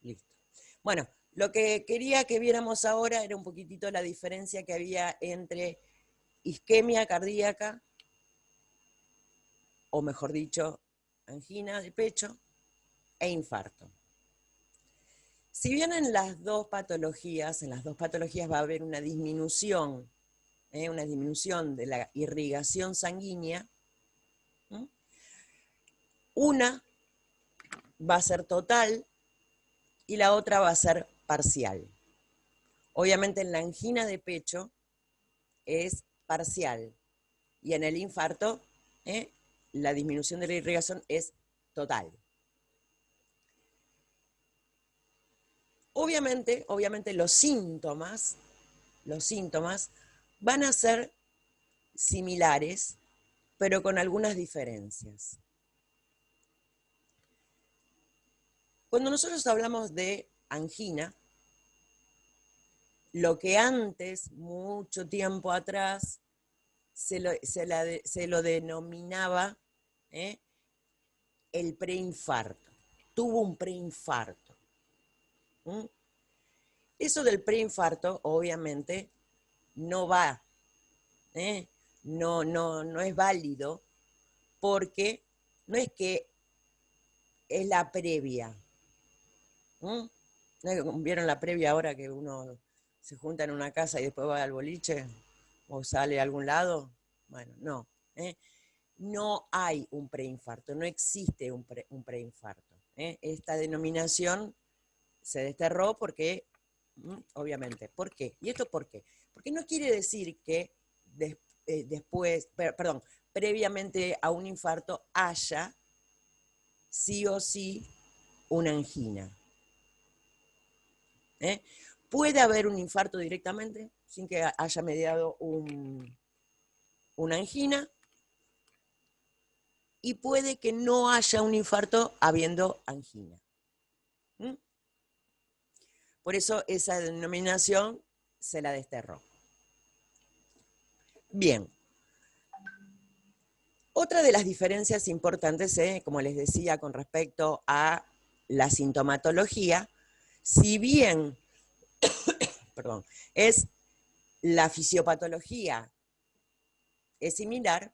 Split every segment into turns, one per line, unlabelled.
Listo. Bueno, lo que quería que viéramos ahora era un poquitito la diferencia que había entre isquemia cardíaca, o mejor dicho, angina de pecho, e infarto. Si bien en las dos patologías va a haber una disminución de la irrigación sanguínea, ¿m? Una va a ser total y la otra va a ser parcial. Obviamente en la angina de pecho es parcial y en el infarto la disminución de la irrigación es total. Obviamente los síntomas van a ser similares, pero con algunas diferencias. Cuando nosotros hablamos de angina, lo que antes, mucho tiempo atrás, se lo denominaba el preinfarto. Tuvo un preinfarto. ¿Mm? Eso del preinfarto, obviamente, no va, no es válido, porque no es que es la previa. ¿Vieron la previa ahora que uno se junta en una casa y después va al boliche o sale a algún lado? Bueno, no. No hay un preinfarto, no existe un preinfarto. Esta denominación se desterró porque, obviamente, ¿por qué? ¿Y esto por qué? Porque no quiere decir que previamente a un infarto haya sí o sí una angina. Puede haber un infarto directamente sin que haya mediado una angina, y puede que no haya un infarto habiendo angina. Por eso esa denominación se la desterró. Bien. Otra de las diferencias importantes, como les decía, con respecto a la sintomatología, si bien es la fisiopatología es similar,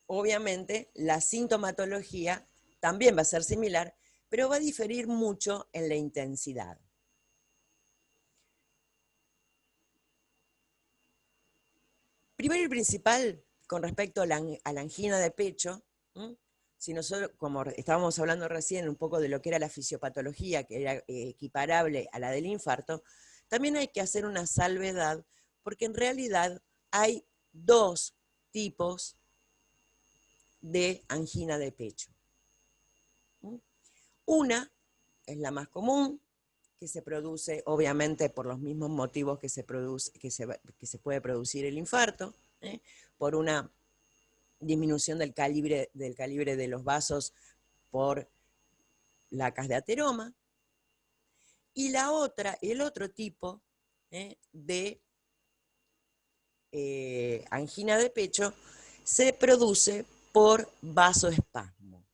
obviamente la sintomatología también va a ser similar, pero va a diferir mucho en la intensidad. Primero y principal, con respecto a la angina de pecho, si nosotros, como estábamos hablando recién un poco de lo que era la fisiopatología, que era equiparable a la del infarto, también hay que hacer una salvedad, porque en realidad hay dos tipos de angina de pecho. Una es la más común, que se produce obviamente por los mismos motivos que se puede producir el infarto, por una disminución del calibre de los vasos por placas de ateroma. Y el otro tipo de angina de pecho se produce por vasoespasmo.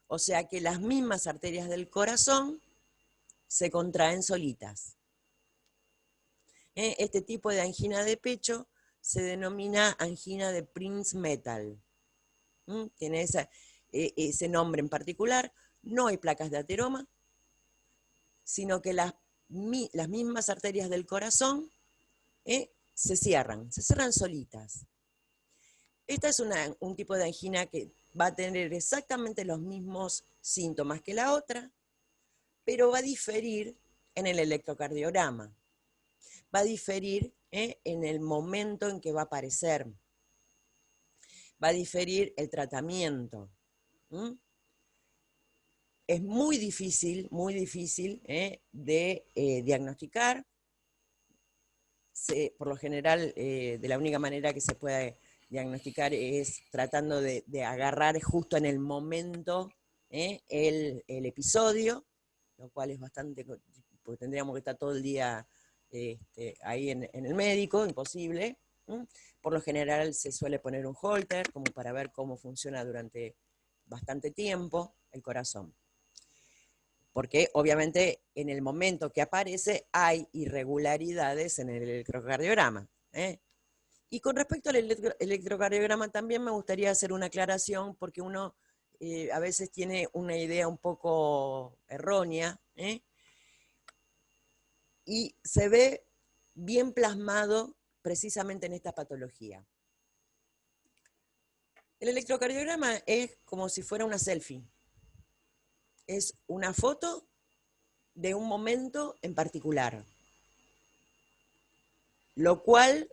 O sea que las mismas arterias del corazón se contraen solitas. Este tipo de angina de pecho se denomina angina de Prinzmetal. Tiene ese nombre en particular. No hay placas de ateroma, sino que las mismas arterias del corazón se cierran solitas. Esta es un tipo de angina que va a tener exactamente los mismos síntomas que la otra, pero va a diferir en el electrocardiograma. Va a diferir en el momento en que va a aparecer. Va a diferir el tratamiento. Es muy difícil de diagnosticar. Por lo general, de la única manera que se puede diagnosticar es tratando de agarrar justo en el momento el episodio, lo cual es bastante, porque tendríamos que estar todo el día ahí en el médico, imposible. Por lo general se suele poner un holter como para ver cómo funciona durante bastante tiempo el corazón. porque obviamente en el momento que aparece hay irregularidades en el electrocardiograma. Y con respecto al electrocardiograma también me gustaría hacer una aclaración, porque uno a veces tiene una idea un poco errónea, y se ve bien plasmado precisamente en esta patología. El electrocardiograma es como si fuera una selfie. Es una foto de un momento en particular. Lo cual,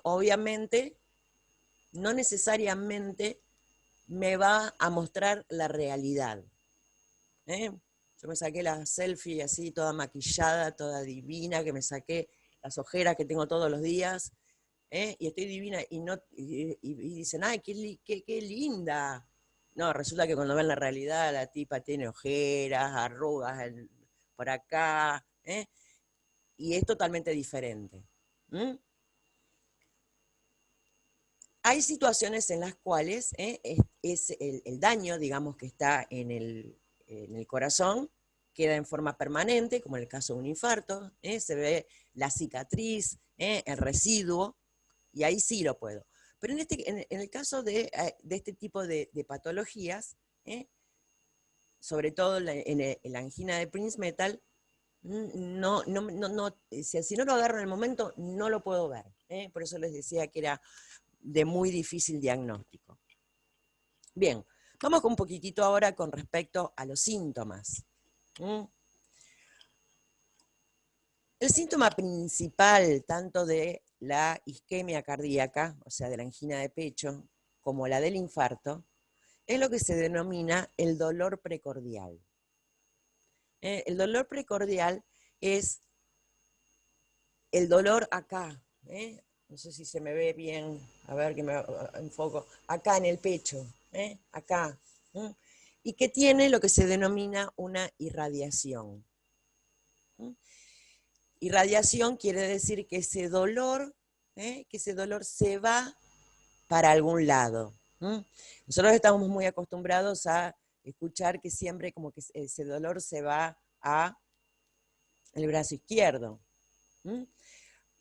obviamente, no necesariamente me va a mostrar la realidad. Yo me saqué la selfie así, toda maquillada, toda divina, que me saqué las ojeras que tengo todos los días, y estoy divina, y dicen, ay, qué linda. No, resulta que cuando ven la realidad, la tipa tiene ojeras, arrugas por acá, y es totalmente diferente. Hay situaciones en las cuales es el daño, digamos, que está en el corazón, queda en forma permanente, como en el caso de un infarto, se ve la cicatriz, el residuo, y ahí sí lo puedo. Pero en el caso de este tipo de patologías, sobre todo en la angina de Prinzmetal, si no lo agarro en el momento, no lo puedo ver. Por eso les decía que era de muy difícil diagnóstico. Bien, vamos un poquitito ahora con respecto a los síntomas. El síntoma principal, tanto de la isquemia cardíaca, o sea, de la angina de pecho, como la del infarto, es lo que se denomina el dolor precordial. El dolor precordial es el dolor acá, no sé si se me ve bien, a ver que me enfoco, acá en el pecho, acá, y que tiene lo que se denomina una irradiación. Irradiación quiere decir que ese dolor se va para algún lado. Nosotros estamos muy acostumbrados a escuchar que siempre como que ese dolor se va a el brazo izquierdo.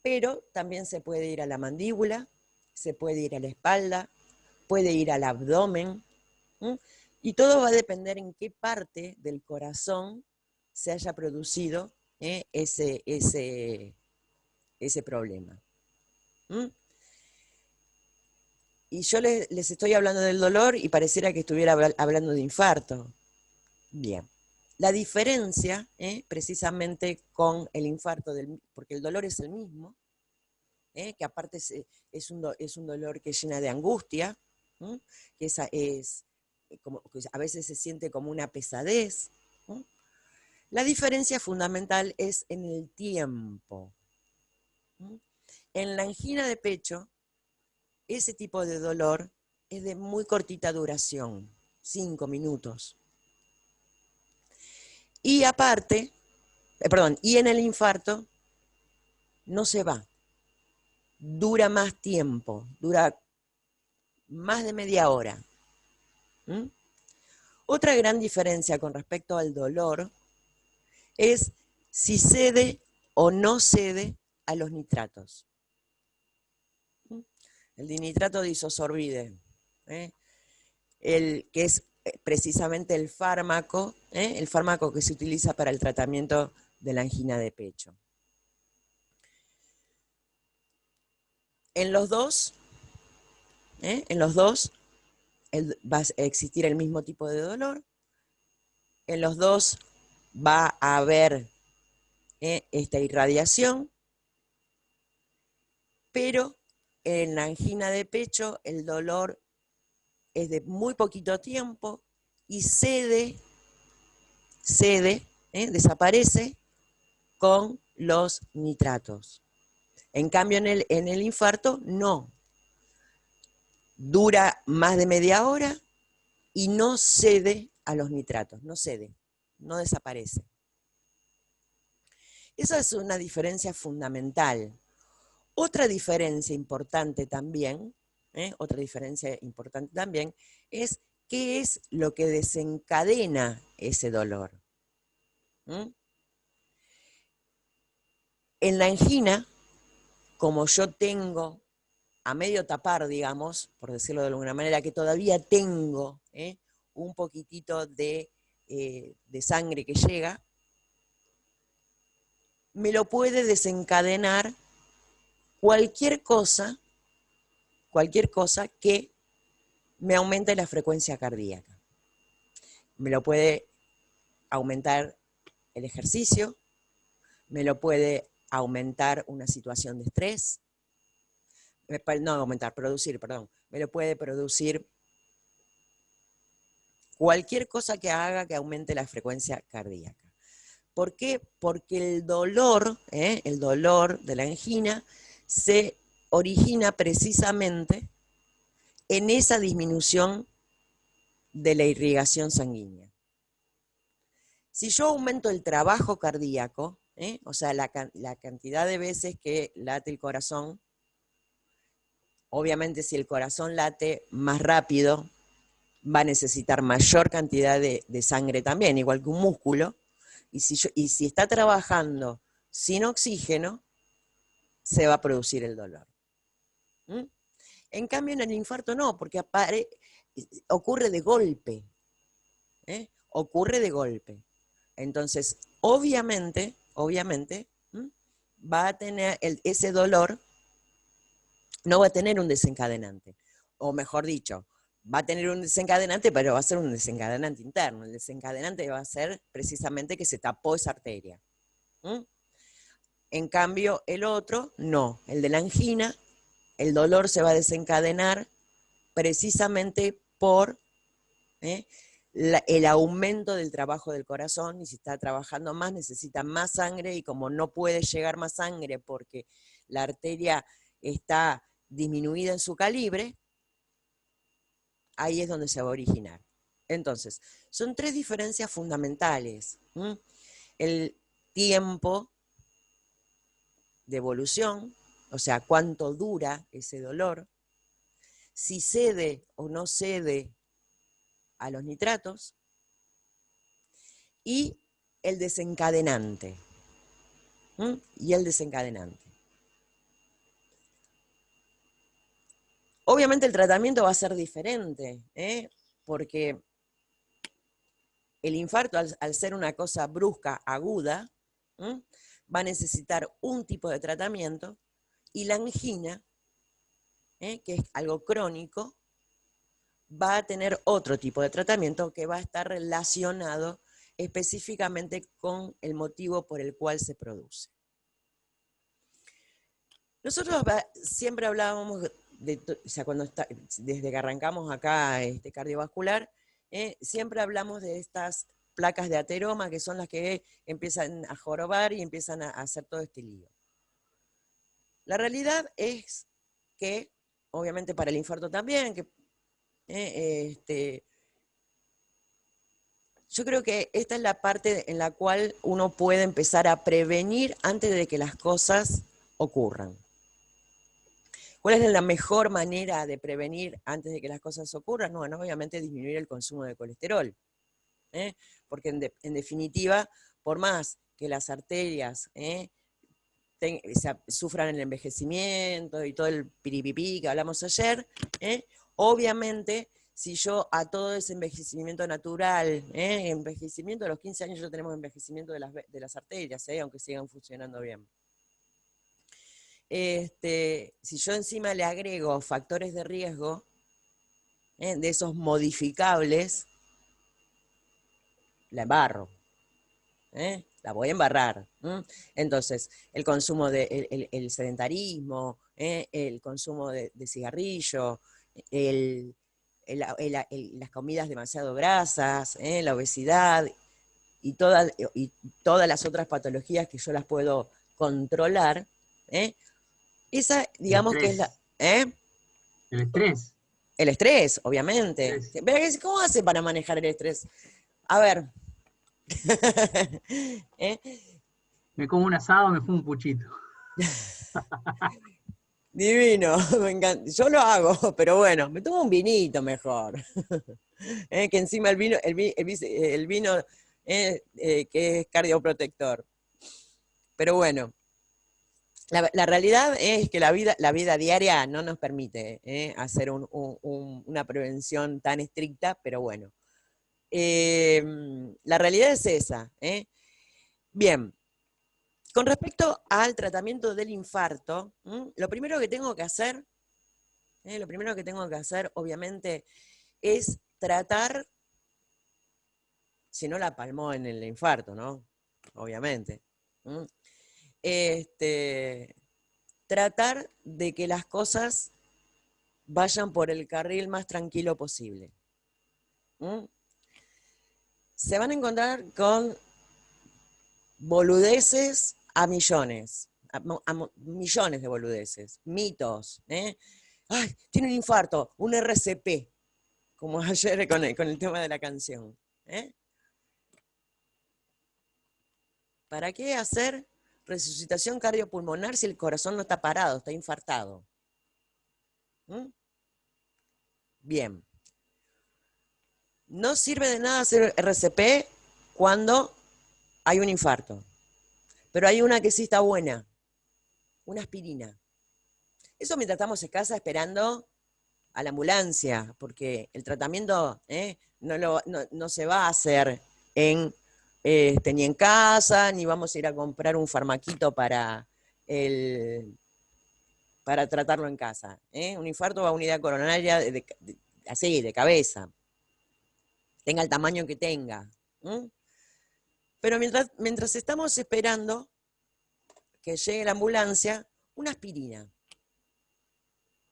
Pero también se puede ir a la mandíbula, se puede ir a la espalda, puede ir al abdomen, y todo va a depender en qué parte del corazón se haya producido ese problema. Y yo les estoy hablando del dolor y pareciera que estuviera hablando de infarto. Bien. La diferencia, precisamente con el infarto, porque el dolor es el mismo, que aparte es un dolor que llena de angustia, que que a veces se siente como una pesadez. La diferencia fundamental es en el tiempo. En la angina de pecho, ese tipo de dolor es de muy cortita duración, 5 minutos. Y aparte, y en el infarto no se va, dura más tiempo, dura más de media hora. Otra gran diferencia con respecto al dolor es si cede o no cede a los nitratos. El dinitrato de isosorbide, que es precisamente el fármaco que se utiliza para el tratamiento de la angina de pecho. En los dos va a existir el mismo tipo de dolor, en los dos va a haber esta irradiación, pero en la angina de pecho el dolor es de muy poquito tiempo y desaparece con los nitratos. En cambio, en el infarto, no. Dura más de media hora y no cede a los nitratos, no desaparece. Esa es una diferencia fundamental. Otra diferencia importante también, es qué es lo que desencadena ese dolor. ¿Mm? En la angina, como yo tengo a medio tapar, digamos, por decirlo de alguna manera, que todavía tengo un poquitito de sangre que llega, me lo puede desencadenar cualquier cosa que me aumente la frecuencia cardíaca. Me lo puede aumentar el ejercicio, me lo puede aumentar una situación de estrés, no aumentar, producir, perdón, me lo puede producir cualquier cosa que haga que aumente la frecuencia cardíaca. ¿Por qué? Porque el dolor de la angina se origina precisamente en esa disminución de la irrigación sanguínea. Si yo aumento el trabajo cardíaco, o sea, la cantidad de veces que late el corazón, obviamente si el corazón late más rápido, va a necesitar mayor cantidad de sangre también, igual que un músculo, y si está trabajando sin oxígeno, se va a producir el dolor. ¿Mm? En cambio, en el infarto no, porque ocurre de golpe. Ocurre de golpe. Entonces, obviamente, va a tener ese dolor, no va a tener un desencadenante. O mejor dicho, va a tener un desencadenante, pero va a ser un desencadenante interno. El desencadenante va a ser precisamente que se tapó esa arteria. En cambio, el otro, no. El de la angina, el dolor se va a desencadenar precisamente por el aumento del trabajo del corazón, y si está trabajando más, necesita más sangre, y como no puede llegar más sangre porque la arteria está disminuida en su calibre, ahí es donde se va a originar. Entonces, son tres diferencias fundamentales. El tiempo de evolución, o sea, cuánto dura ese dolor, si cede o no cede a los nitratos, y el desencadenante. Y el desencadenante. Obviamente el tratamiento va a ser diferente, porque el infarto, al ser una cosa brusca, aguda, va a necesitar un tipo de tratamiento, y la angina, que es algo crónico, va a tener otro tipo de tratamiento que va a estar relacionado específicamente con el motivo por el cual se produce. Nosotros siempre hablábamos, o sea, desde que arrancamos acá cardiovascular, siempre hablamos de estas placas de ateroma, que son las que empiezan a jorobar y empiezan a hacer todo este lío. La realidad es que, obviamente para el infarto también, yo creo que esta es la parte en la cual uno puede empezar a prevenir antes de que las cosas ocurran. ¿Cuál es la mejor manera de prevenir antes de que las cosas ocurran? Bueno, obviamente disminuir el consumo de colesterol. Porque en definitiva, por más que las arterias sufran el envejecimiento y todo el piripipí que hablamos ayer, obviamente, si yo a todo ese envejecimiento natural, envejecimiento a los 15 años ya tenemos envejecimiento de las arterias, aunque sigan funcionando bien. Si yo encima le agrego factores de riesgo, de esos modificables, la embarro, la voy a embarrar. Entonces, el consumo el sedentarismo, el consumo de cigarrillo, las comidas demasiado grasas, la obesidad y todas las otras patologías que yo las puedo controlar, esa, digamos que es la...
El estrés.
El estrés, obviamente. ¿Cómo hace para manejar el estrés? A ver.
Me como un asado, me fumo un puchito.
Divino, me encanta. Yo lo hago, pero bueno, me tomo un vinito mejor. Que encima el vino que es cardioprotector. Pero bueno, la realidad es que la vida diaria no nos permite hacer una prevención tan estricta, pero bueno. La realidad es esa. Bien, con respecto al tratamiento del infarto, lo primero que tengo que hacer, obviamente, es tratar, si no la palmó en el infarto, ¿no? Obviamente. Tratar de que las cosas vayan por el carril más tranquilo posible. Se van a encontrar con boludeces a millones, millones de boludeces, mitos. Ay, tiene un infarto, un RCP, como ayer con el tema de la canción. ¿Para qué hacer resucitación cardiopulmonar si el corazón no está parado, está infartado? Bien. No sirve de nada hacer RCP cuando hay un infarto. Pero hay una que sí está buena, una aspirina. Eso mientras estamos en casa esperando a la ambulancia, porque el tratamiento no se va a hacer ni en casa, ni vamos a ir a comprar un farmaquito para tratarlo en casa. Un infarto va a unidad coronaria así, de cabeza, tenga el tamaño que tenga. Pero mientras estamos esperando que llegue la ambulancia, una aspirina.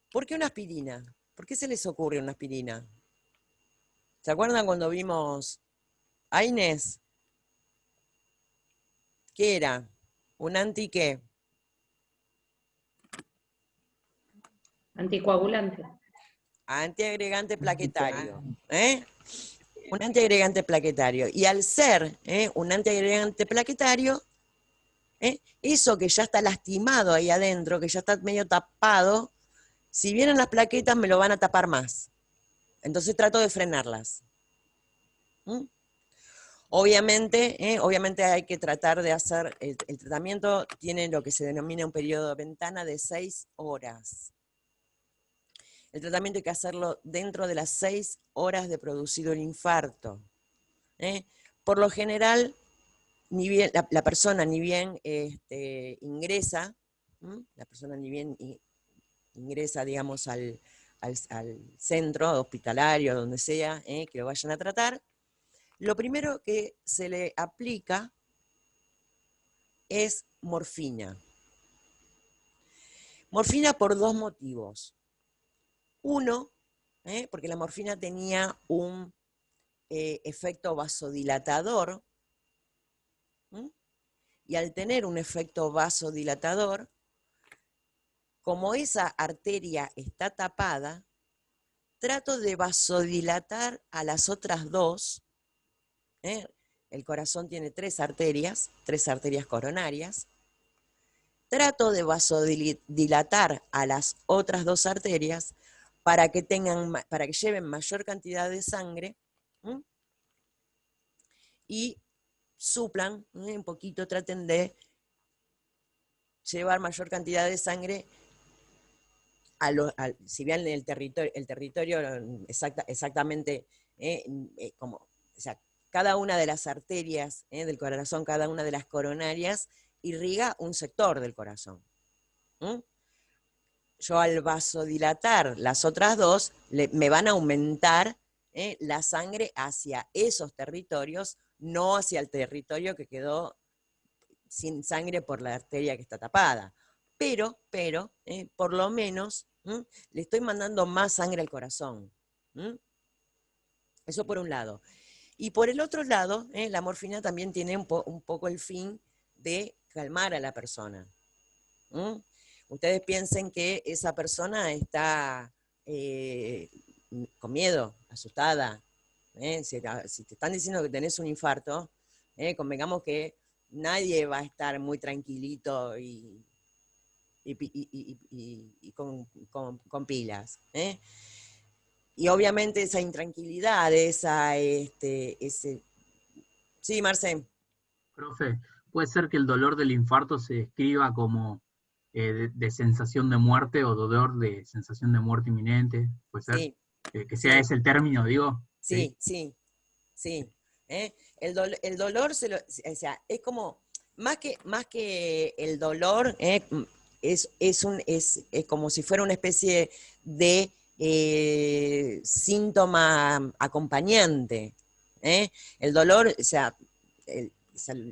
¿Por qué una aspirina? ¿Por qué se les ocurre una aspirina? ¿Se acuerdan cuando vimos a Inés? ¿Qué era? ¿Un anti qué?
Anticoagulante.
Antiagregante plaquetario. Un antiagregante plaquetario. Y al ser un antiagregante plaquetario, eso que ya está lastimado ahí adentro, que ya está medio tapado, si vienen las plaquetas me lo van a tapar más. Entonces trato de frenarlas. Obviamente hay que tratar de hacer, el tratamiento tiene lo que se denomina un periodo de ventana de 6 horas. El tratamiento hay que hacerlo dentro de las 6 horas de producido el infarto. Por lo general, ni bien, la persona ni bien ingresa, digamos, al centro hospitalario, donde sea, que lo vayan a tratar, lo primero que se le aplica es morfina. Morfina por 2 motivos. Uno, porque la morfina tenía un efecto vasodilatador, y al tener un efecto vasodilatador, como esa arteria está tapada, trato de vasodilatar a las otras 2. El corazón tiene 3 arterias coronarias. Trato de vasodilatar a las otras 2 arterias para que lleven mayor cantidad de sangre y suplan un poquito, traten de llevar mayor cantidad de sangre si bien el territorio exactamente como, o sea, cada una de las arterias del corazón, cada una de las coronarias, irriga un sector del corazón. Yo al vasodilatar las otras 2, me van a aumentar la sangre hacia esos territorios, no hacia el territorio que quedó sin sangre por la arteria que está tapada. Pero por lo menos, le estoy mandando más sangre al corazón. Eso por un lado. Y por el otro lado, la morfina también tiene un poco el fin de calmar a la persona. Ustedes piensen que esa persona está con miedo, asustada. Si te están diciendo que tenés un infarto, convengamos que nadie va a estar muy tranquilito y con pilas. Y obviamente esa intranquilidad, Sí, Marce.
Profe, ¿puede ser que el dolor del infarto se describa como de sensación de muerte o dolor de sensación de muerte inminente? ¿Puede ser?
Sí,
Que sea
sí,
ese el término, digo. ¿Sí?
sí, sí, sí. ¿Eh? El dolor, o sea, es como, más que el dolor, es como si fuera una especie de síntoma acompañante. ¿Eh? El dolor, o sea,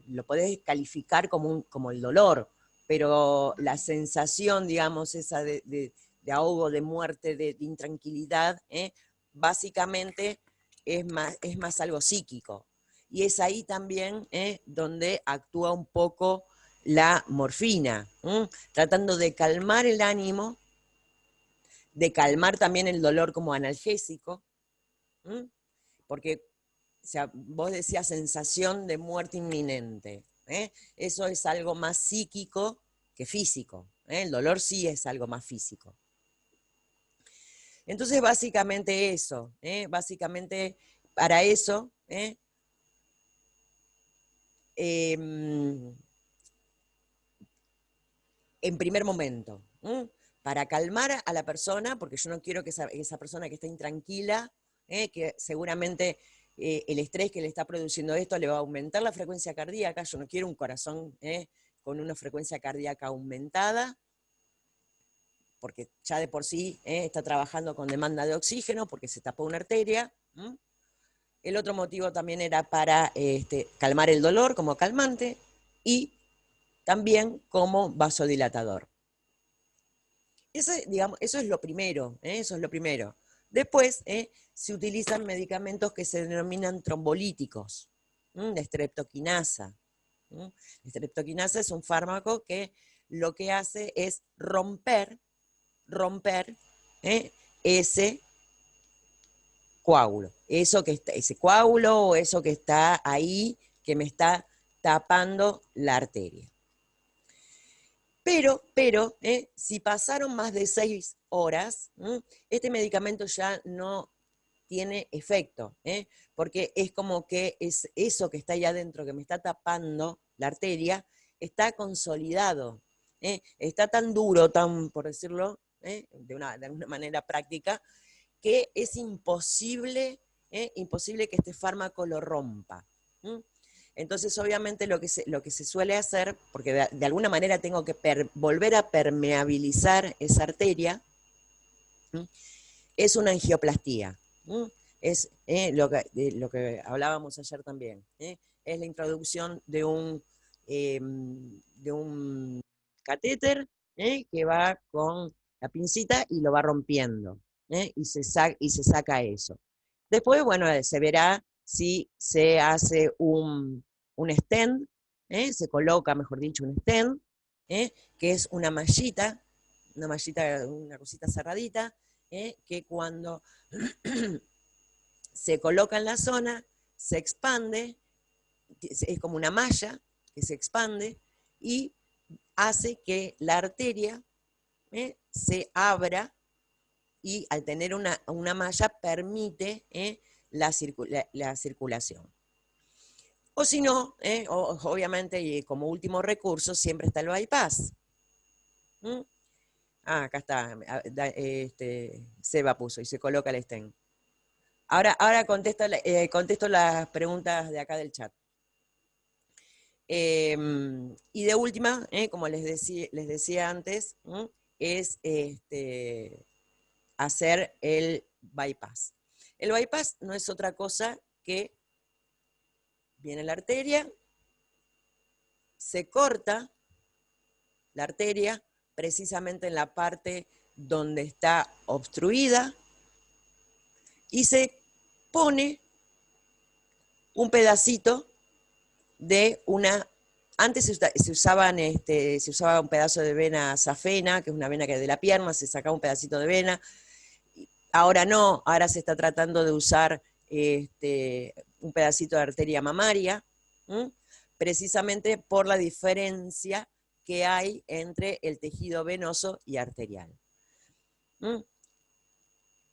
lo podés calificar como el dolor, pero la sensación, digamos, esa de ahogo, de muerte, de intranquilidad, básicamente es más algo psíquico. Y es ahí también donde actúa un poco la morfina, tratando de calmar el ánimo, de calmar también el dolor como analgésico, porque o sea, vos decías sensación de muerte inminente. Eso es algo más psíquico que físico. El dolor sí es algo más físico. Entonces, básicamente eso, básicamente para eso, en primer momento, para calmar a la persona, porque yo no quiero que esa persona que está intranquila, que seguramente el estrés que le está produciendo esto le va a aumentar la frecuencia cardíaca, yo no quiero un corazón con una frecuencia cardíaca aumentada, porque ya de por sí está trabajando con demanda de oxígeno, porque se tapó una arteria. El otro motivo también era para calmar el dolor como calmante y también como vasodilatador. Digamos, eso es lo primero, eso es lo primero. Después se utilizan medicamentos que se denominan trombolíticos, la streptoquinasa. La streptoquinasa es un fármaco que lo que hace es romper ese coágulo. Ese coágulo o eso que está ahí, que me está tapando la arteria. Pero, si pasaron más de 6 horas, este medicamento ya no tiene efecto, porque es como que es eso que está ahí adentro, que me está tapando la arteria, está consolidado, está tan duro, tan, por decirlo, de alguna manera práctica, que es imposible que este fármaco lo rompa. Entonces, obviamente, lo que se suele hacer, porque de alguna manera tengo que volver a permeabilizar esa arteria, es una angioplastía. Es lo que hablábamos ayer también. Es la introducción de un catéter que va con la pincita y lo va rompiendo. Y se saca eso. Después, bueno, se verá si se hace un stent, se coloca, mejor dicho, un stent, que es una cosita cerradita, que cuando se coloca en la zona, se expande, es como una malla que se expande y hace que la arteria se abra, y al tener una malla permite la circulación. O si no, obviamente, y como último recurso, siempre está el bypass. Acá está, Seba puso y se coloca el stent. Ahora contesto las preguntas de acá del chat. Y de última, como les decía antes, es hacer el bypass. El bypass no es otra cosa que viene la arteria, se corta la arteria precisamente en la parte donde está obstruida y se pone un pedacito de una. Antes se usaba un pedazo de vena safena, que es una vena que es de la pierna, se sacaba un pedacito de vena. Ahora no, ahora se está tratando de usar un pedacito de arteria mamaria, precisamente por la diferencia que hay entre el tejido venoso y arterial.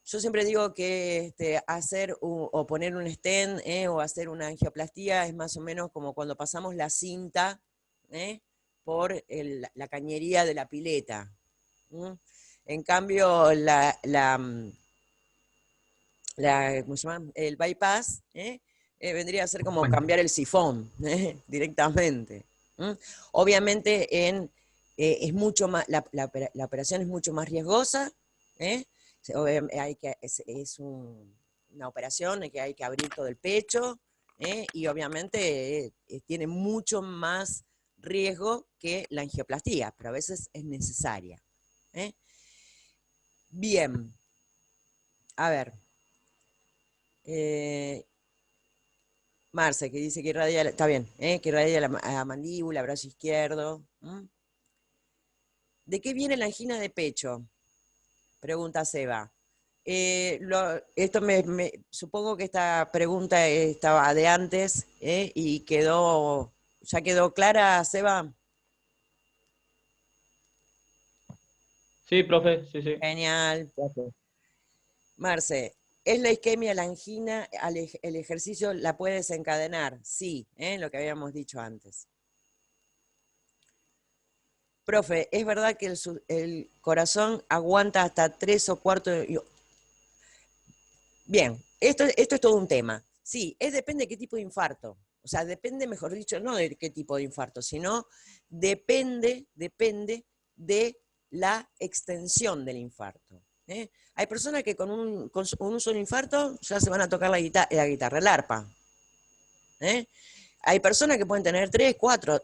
Yo siempre digo que hacer o poner un stent o hacer una angioplastía es más o menos como cuando pasamos la cinta por la cañería de la pileta. ¿Mm? En cambio, ¿cómo se llama? El bypass vendría a ser como
Cuenta.
cambiar el sifón directamente. ¿Mm? Obviamente es mucho más, la operación es mucho más riesgosa. Una operación en que hay que abrir todo el pecho y obviamente tiene mucho más riesgo que la angioplastía, pero a veces es necesaria. Bien, a ver. Marce, que dice que irradia, está bien, que irradia la mandíbula, brazo izquierdo. ¿De qué viene la angina de pecho? Pregunta Seba. Supongo que esta pregunta estaba de antes y ya quedó clara, Seba.
Sí, profe, sí, sí.
Genial.
Gracias.
Marce, ¿es la isquemia la angina? ¿El ejercicio la puede desencadenar? Sí, lo que habíamos dicho antes. Profe, ¿es verdad que el corazón aguanta hasta 3 o 4? Bien, esto es todo un tema. Sí, depende de qué tipo de infarto. O sea, depende, mejor dicho, no de qué tipo de infarto, sino depende de la extensión del infarto. Hay personas que con un solo infarto ya se van a tocar la guitarra, el arpa. Hay personas que pueden tener 3, 4,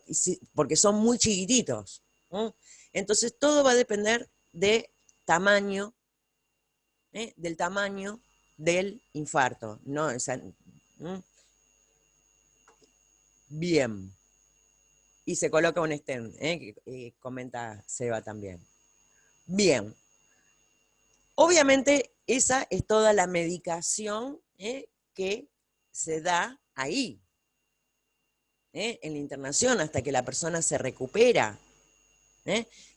porque son muy chiquititos. Entonces, todo va a depender del tamaño del infarto. ¿No? O sea, bien. Y se coloca un stent, que comenta Seba también. Bien. Obviamente, esa es toda la medicación que se da ahí, en la internación, hasta que la persona se recupera,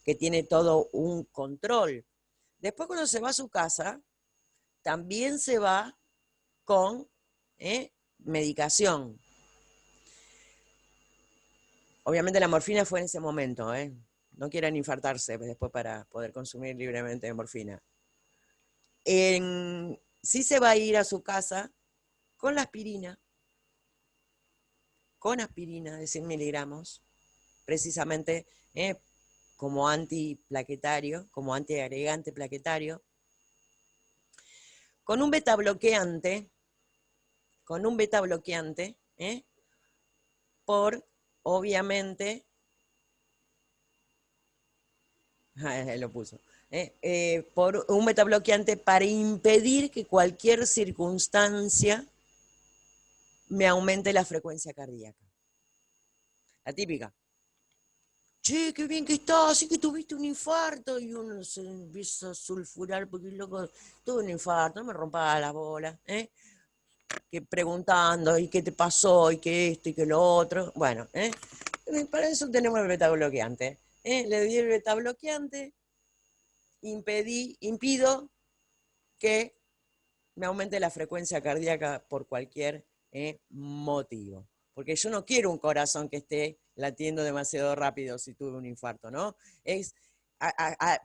que tiene todo un control. Después, cuando se va a su casa, también se va con medicación. Obviamente la morfina fue en ese momento, no quieran infartarse después para poder consumir libremente morfina. Sí se va a ir a su casa con la aspirina, de 100 miligramos, precisamente como antiplaquetario, como antiagregante plaquetario, con un beta bloqueante, por, obviamente, lo puso, por un beta bloqueante para impedir que cualquier circunstancia me aumente la frecuencia cardíaca. La típica. Che, qué bien que estás, sí que tuviste un infarto, y uno se empieza a sulfurar porque loco, tuve un infarto, no me rompa las bolas, que preguntando, ¿y qué te pasó? ¿Y qué esto? ¿Y qué lo otro? Bueno, para eso tenemos el beta bloqueante. Le di el beta bloqueante, impido que me aumente la frecuencia cardíaca por cualquier motivo. Porque yo no quiero un corazón que esté latiendo demasiado rápido si tuve un infarto, ¿no? ¿A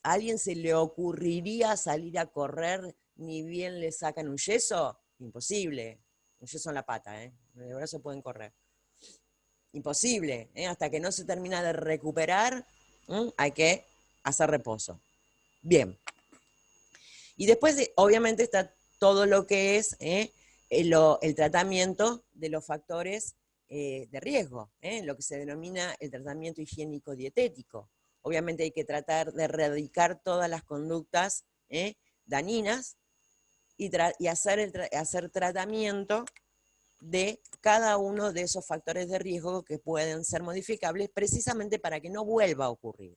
alguien se le ocurriría salir a correr ni bien le sacan un yeso? Imposible. Un yeso en la pata, de brazo pueden correr. Imposible. Hasta que no se termina de recuperar, hay que hacer reposo. Bien. Y después, obviamente, está todo lo que es el tratamiento de los factores de riesgo, lo que se denomina el tratamiento higiénico-dietético. Obviamente hay que tratar de erradicar todas las conductas dañinas y hacer tratamiento de cada uno de esos factores de riesgo que pueden ser modificables precisamente para que no vuelva a ocurrir.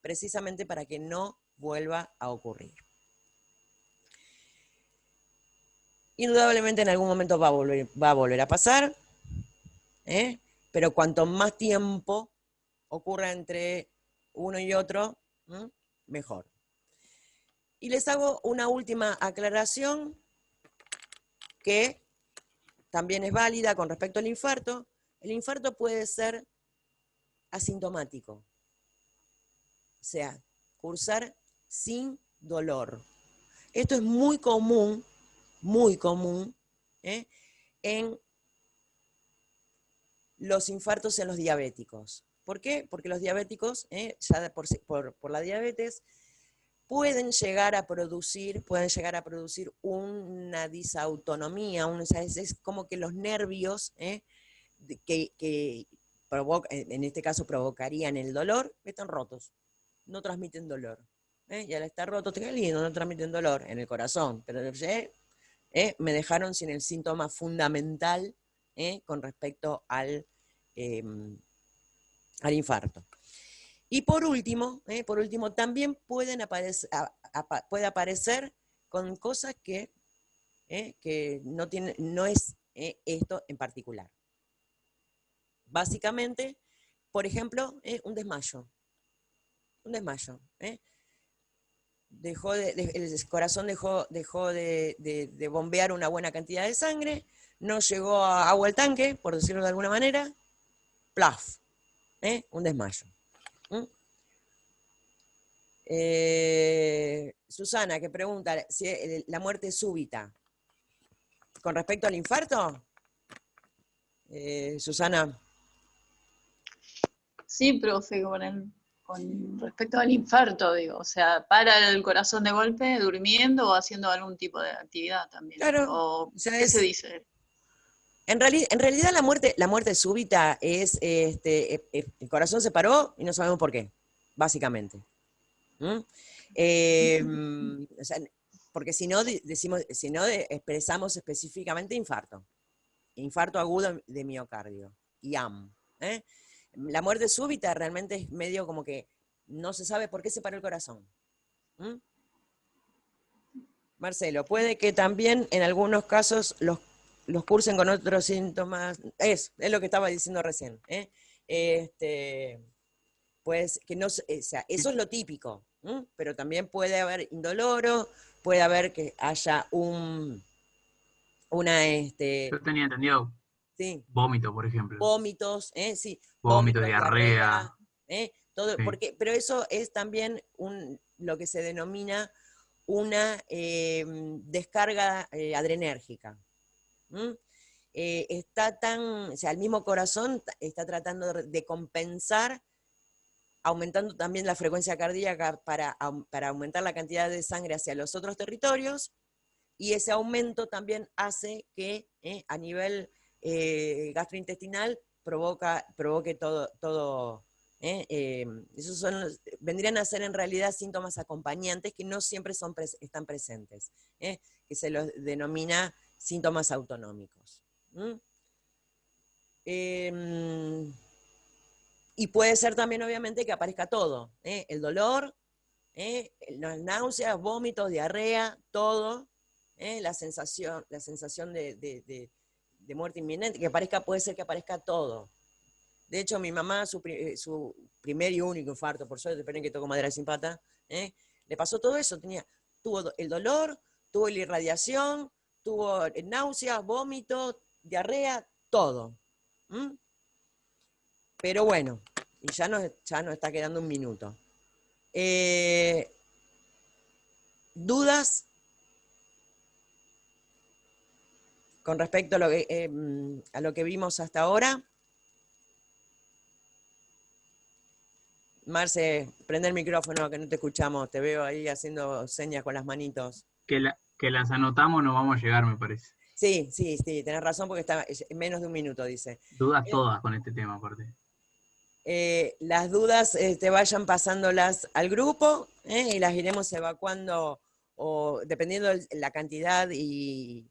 Precisamente para que no vuelva a ocurrir. Indudablemente en algún momento va a volver a pasar, pero cuanto más tiempo ocurra entre uno y otro, mejor. Y les hago una última aclaración que también es válida con respecto al infarto. El infarto puede ser asintomático, o sea, cursar sin dolor. Esto es muy común ¿eh? en los infartos en los diabéticos. ¿Por qué? Porque los diabéticos, ya por la diabetes, pueden llegar a producir una disautonomía, es como que los nervios que en este caso provocarían el dolor, están rotos, no transmiten dolor. Y al estar rotos, te queda lindo, no transmiten dolor en el corazón, pero me dejaron sin el síntoma fundamental con respecto al infarto. Y por último, también puede aparecer con cosas que no es esto en particular. Básicamente, por ejemplo, un desmayo. El corazón dejó de bombear una buena cantidad de sangre, no llegó agua al tanque, por decirlo de alguna manera, plaf, un desmayo. Susana, que pregunta si la muerte es súbita. Con respecto al infarto, Susana.
Sí, profe, con respecto al infarto, digo, o sea, para el corazón de golpe durmiendo o haciendo algún tipo de actividad también.
Claro.
¿O qué se dice?
En realidad la muerte súbita es, el corazón se paró y no sabemos por qué, básicamente. O sea, porque si no expresamos específicamente infarto agudo de miocardio, IAM. La muerte súbita realmente es medio como que no se sabe por qué se paró el corazón. Marcelo, puede que también en algunos casos los cursen con otros síntomas. Es lo que estaba diciendo recién. Pues que no, o sea, eso es lo típico, pero también puede haber indoloro, puede haber que haya
Yo tenía entendido
sí,
vómito, por ejemplo.
vómitos, sí,
Vómito, diarrea.
Todo,
Sí.
pero eso es también lo que se denomina una descarga adrenérgica. O sea, el mismo corazón está tratando de compensar, aumentando también la frecuencia cardíaca para aumentar la cantidad de sangre hacia los otros territorios, y ese aumento también hace que a nivel gastrointestinal provoque todo. Esos vendrían a ser en realidad síntomas acompañantes que no siempre están presentes, que se los denomina síntomas autonómicos. Y puede ser también, obviamente, que aparezca todo, el dolor, las náuseas, vómitos, diarrea, todo, la sensación de muerte inminente, puede ser que aparezca todo. De hecho, mi mamá, su primer y único infarto, por suerte, esperen que toco madera sin pata, le pasó todo eso. Tuvo el dolor, tuvo la irradiación, tuvo náuseas, vómitos, diarrea, todo. Pero bueno, y ya nos está quedando un minuto. ¿Dudas con respecto a lo que vimos hasta ahora? Marce, prende el micrófono que no te escuchamos. Te veo ahí haciendo señas con las manitos.
Que las anotamos no vamos a llegar, me parece.
Sí, tenés razón porque está en menos de un minuto, dice.
Dudas todas con este tema, aparte.
Las dudas te vayan pasándolas al grupo y las iremos evacuando, o dependiendo de la cantidad y